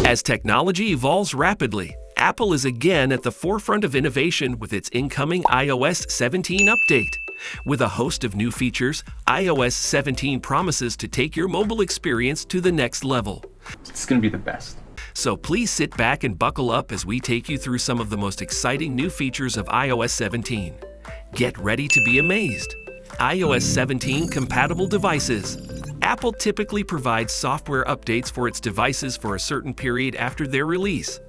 As technology evolves rapidly, Apple is again at the forefront of innovation with its incoming iOS 17 update. With a host of new features, iOS 17 promises to take your mobile experience to the next level. It's going to be the best. So please sit back and buckle up as we take you through some of the most exciting new features of iOS 17. Get ready to be amazed. iOS 17 compatible devices. Apple typically provides software updates for its devices for a certain period after their release.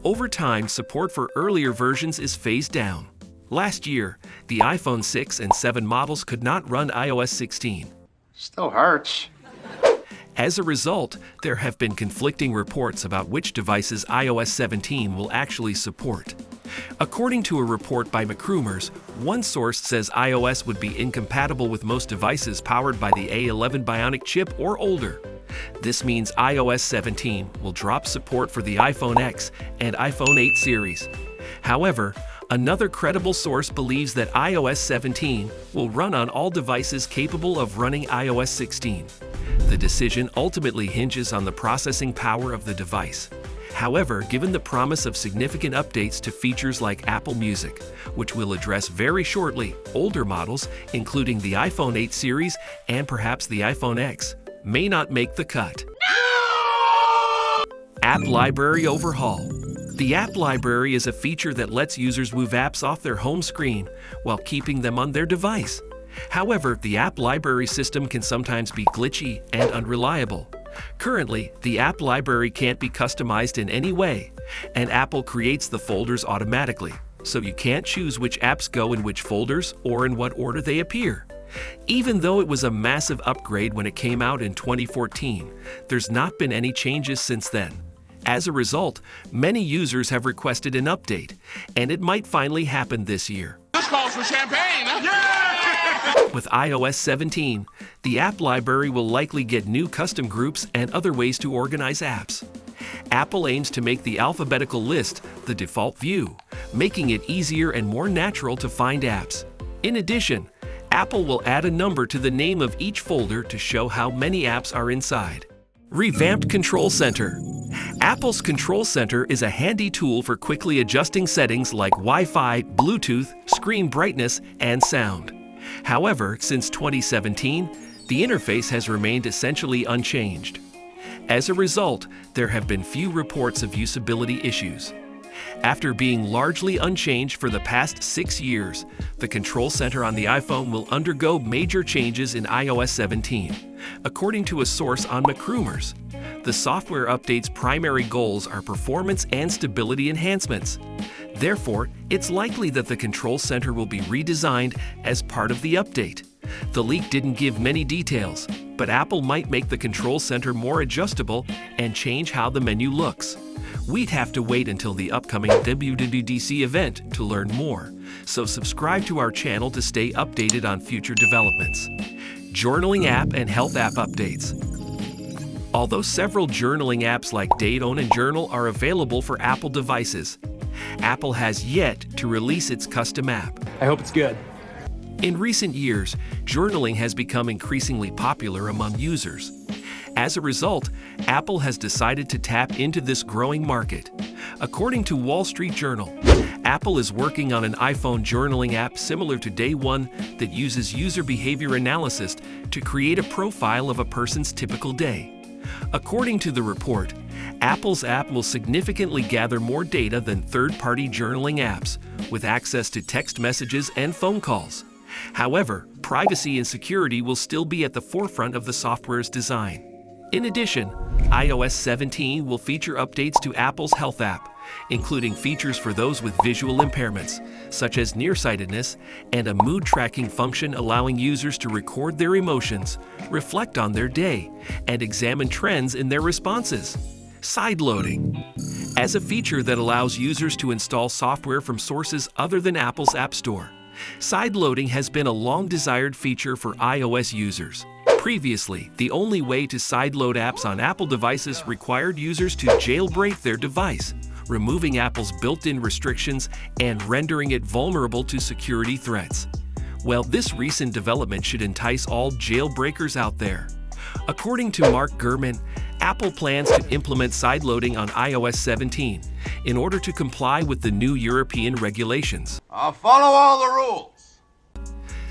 Over time, support for earlier versions is phased down. Last year, the iPhone 6 and 7 models could not run iOS 16. Still hurts. As a result, there have been conflicting reports about which devices iOS 17 will actually support. According to a report by rumours, one source says iOS would be incompatible with most devices powered by the A11 Bionic chip or older. This means iOS 17 will drop support for the iPhone X and iPhone 8 series. However, another credible source believes that iOS 17 will run on all devices capable of running iOS 16. The decision ultimately hinges on the processing power of the device. However, given the promise of significant updates to features like Apple Music, which we'll address very shortly, older models, including the iPhone 8 series and perhaps the iPhone X, may not make the cut. No! App Library Overhaul. The App Library is a feature that lets users move apps off their home screen while keeping them on their device. However, the App Library system can sometimes be glitchy and unreliable. Currently, the App Library can't be customized in any way, and Apple creates the folders automatically, so you can't choose which apps go in which folders or in what order they appear. Even though it was a massive upgrade when it came out in 2014, there's not been any changes since then. As a result, many users have requested an update, and it might finally happen this year. This calls for champagne! With iOS 17, the App Library will likely get new custom groups and other ways to organize apps. Apple aims to make the alphabetical list the default view, making it easier and more natural to find apps. In addition, Apple will add a number to the name of each folder to show how many apps are inside. Revamped Control Center. Apple's Control Center is a handy tool for quickly adjusting settings like Wi-Fi, Bluetooth, screen brightness, and sound. However, since 2017, the interface has remained essentially unchanged. As a result, there have been few reports of usability issues. After being largely unchanged for the past 6 years, the Control Center on the iPhone will undergo major changes in iOS 17, according to a source on rumours. The software update's primary goals are performance and stability enhancements. Therefore, it's likely that the Control Center will be redesigned as part of the update. The leak didn't give many details, but Apple might make the Control Center more adjustable and change how the menu looks. We'd have to wait until the upcoming WWDC event to learn more, so subscribe to our channel to stay updated on future developments. Journaling app and health app updates. Although several journaling apps like Date-On and Journal are available for Apple devices, Apple has yet to release its custom app. I hope it's good. In recent years, journaling has become increasingly popular among users. As a result, Apple has decided to tap into this growing market. According to Wall Street Journal, Apple is working on an iPhone journaling app similar to Day One that uses user behavior analysis to create a profile of a person's typical day. According to the report, Apple's app will significantly gather more data than third-party journaling apps, with access to text messages and phone calls. However, privacy and security will still be at the forefront of the software's design. In addition, iOS 17 will feature updates to Apple's Health app, including features for those with visual impairments, such as nearsightedness, and a mood tracking function allowing users to record their emotions, reflect on their day, and examine trends in their responses. Sideloading. As a feature that allows users to install software from sources other than Apple's App Store, sideloading has been a long-desired feature for iOS users. Previously, the only way to sideload apps on Apple devices required users to jailbreak their device, removing Apple's built-in restrictions and rendering it vulnerable to security threats. Well, this recent development should entice all jailbreakers out there. According to Mark Gurman, Apple plans to implement sideloading on iOS 17 in order to comply with the new European regulations. I'll follow all the rules.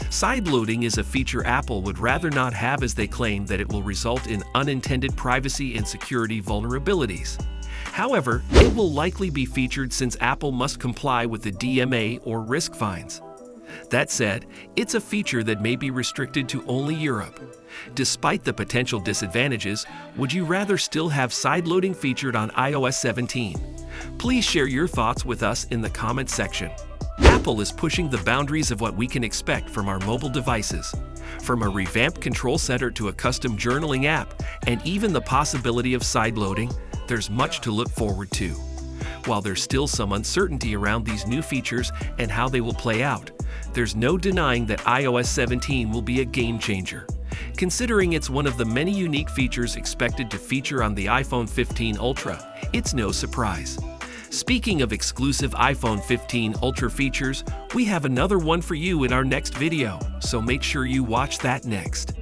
Sideloading is a feature Apple would rather not have, as they claim that it will result in unintended privacy and security vulnerabilities. However, it will likely be featured since Apple must comply with the DMA or risk fines. That said, it's a feature that may be restricted to only Europe. Despite the potential disadvantages, would you rather still have sideloading featured on iOS 17? Please share your thoughts with us in the comments section. Apple is pushing the boundaries of what we can expect from our mobile devices. From a revamped control center to a custom journaling app, and even the possibility of sideloading, there's much to look forward to. While there's still some uncertainty around these new features and how they will play out, there's no denying that iOS 17 will be a game changer. Considering it's one of the many unique features expected to feature on the iPhone 15 Ultra, it's no surprise. Speaking of exclusive iPhone 15 Ultra features, we have another one for you in our next video, so make sure you watch that next.